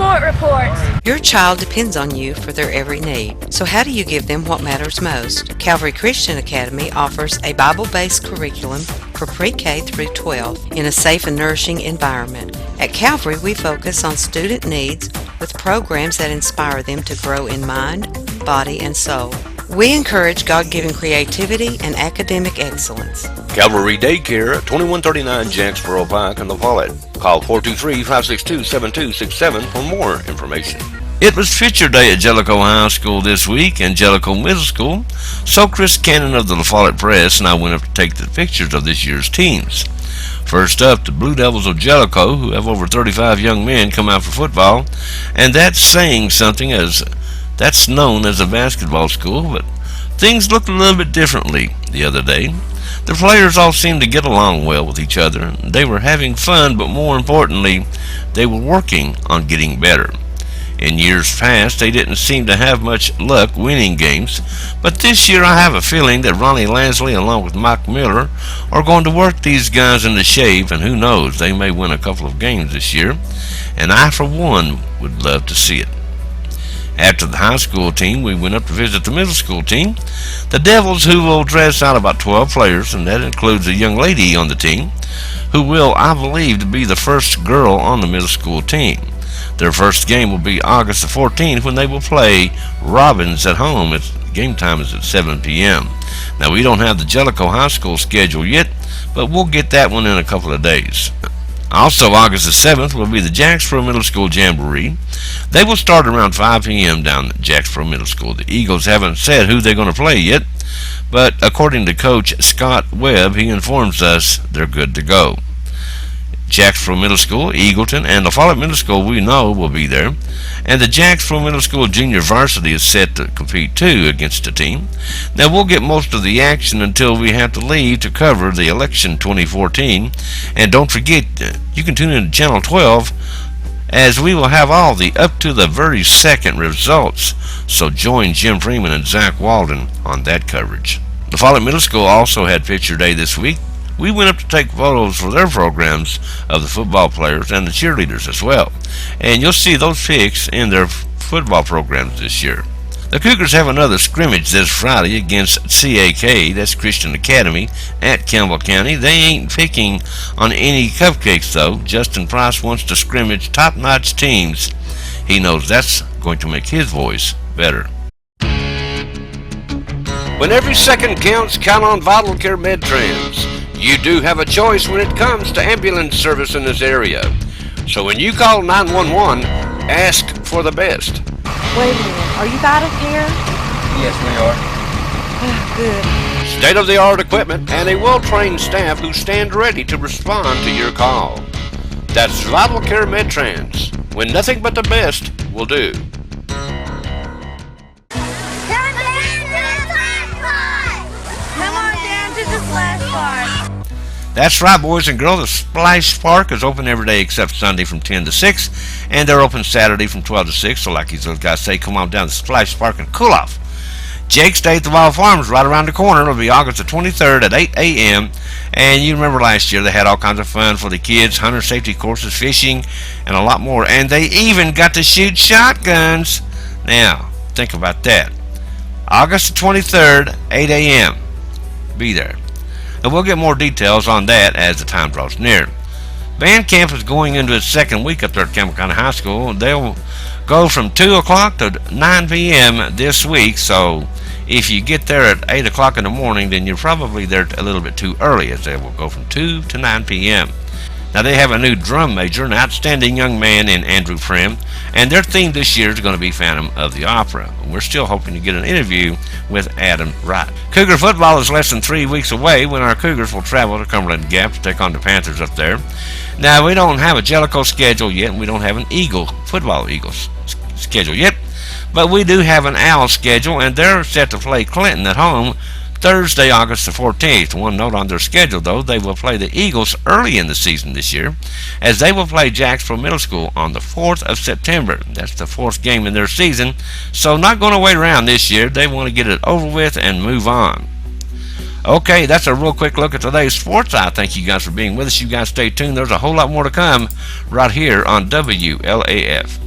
Sport Report. Your child depends on you for their every need. So how do you give them what matters most? Calvary Christian Academy offers a Bible-based curriculum for pre-K through 12 in a safe and nourishing environment. At Calvary, we focus on student needs with programs that inspire them to grow in mind, body, and soul. We encourage God-given creativity and academic excellence. Calvary Daycare at 2139 Jacksboro Pike in La Follette. Call 423-562-7267 for more information. It was Feature Day at Jellicoe High School this week and Jellicoe Middle School, so Chris Cannon of the La Follette Press and I went up to take the pictures of this year's teams. First up, the Blue Devils of Jellicoe, who have over 35 young men come out for football, and that's saying something, as that's known as a basketball school, but things looked a little bit differently the other day. The players all seemed to get along well with each other. They were having fun, but more importantly, they were working on getting better. In years past, they didn't seem to have much luck winning games, but this year I have a feeling that Ronnie Lansley along with Mike Miller are going to work these guys into shape, and who knows, they may win a couple of games this year, and I for one would love to see it. After the high school team, we went up to visit the middle school team, the Devils, who will dress out about 12 players, and that includes a young lady on the team, who will, I believe, to be the first girl on the middle school team. Their first game will be August the 14th when they will play Robbins at home. Game time is at 7 p.m. Now, we don't have the Jellicoe High School schedule yet, but we'll get that one in a couple of days. Also, August the 7th will be the Jacksboro Middle School Jamboree. They will start around 5 p.m. down at Jacksboro Middle School. The Eagles haven't said who they're going to play yet, but according to Coach Scott Webb, he informs us they're good to go. Jacksboro Middle School, Eagleton, and La Follette Middle School we know will be there, and the Jacksboro Middle School Junior Varsity is set to compete too against a team. Now, we'll get most of the action until we have to leave to cover the election 2014, and don't forget, you can tune in to Channel 12 as we will have all the up to the very second results, so join Jim Freeman and Zach Walden on that coverage. La Follette Middle School also had Picture Day this week. We went up to take photos for their programs of the football players and the cheerleaders as well. And you'll see those pics in their football programs this year. The Cougars have another scrimmage this Friday against CAK, that's Christian Academy, at Campbell County. They ain't picking on any cupcakes though. Justin Price wants to scrimmage top-notch teams. He knows that's going to make his voice better. When every second counts, count on Vital Care MedTrans. You do have a choice when it comes to ambulance service in this area. So when you call 911, ask for the best. Wait a minute, are you Vital Care? Yes, we are. Good. State-of-the-art equipment and a well-trained staff who stand ready to respond to your call. That's Vital Care MedTrans, when nothing but the best will do. Come on down to the splash park. That's right, boys and girls. The Splash Park is open every day except Sunday from 10 to 6, and they're open Saturday from 12 to 6. So like those guys say, come on down to the Splash Park and cool off. Jake's Day at the Wild Farm is right around the corner. It'll be August the 23rd at 8 a.m. And you remember last year they had all kinds of fun for the kids, hunter safety courses, fishing, and a lot more. And they even got to shoot shotguns. Now, think about that. August the 23rd, 8 a.m. Be there. And we'll get more details on that as the time draws near. Band camp is going into its second week up there at Campbell County High School. They'll go from 2 o'clock to 9 p.m. this week, so if you get there at 8 o'clock in the morning, then you're probably there a little bit too early, as they will go from 2 to 9 p.m. Now, they have a new drum major, an outstanding young man in Andrew Prim, and their theme this year is going to be Phantom of the Opera. We're still hoping to get an interview with Adam Wright. Cougar football is less than 3 weeks away when our Cougars will travel to Cumberland Gap to take on the Panthers up there. Now, we don't have a Jellicoe schedule yet, and we don't have an football Eagles schedule yet, but we do have an Owl schedule, and they're set to play Clinton at home Thursday, August the 14th. One note on their schedule, though, they will play the Eagles early in the season this year, as they will play Jacksboro Middle School on the 4th of September. That's the 4th game in their season, so not going to wait around this year. They want to get it over with and move on. Okay, that's a real quick look at today's sports. I thank you guys for being with us. You guys stay tuned. There's a whole lot more to come right here on WLAF.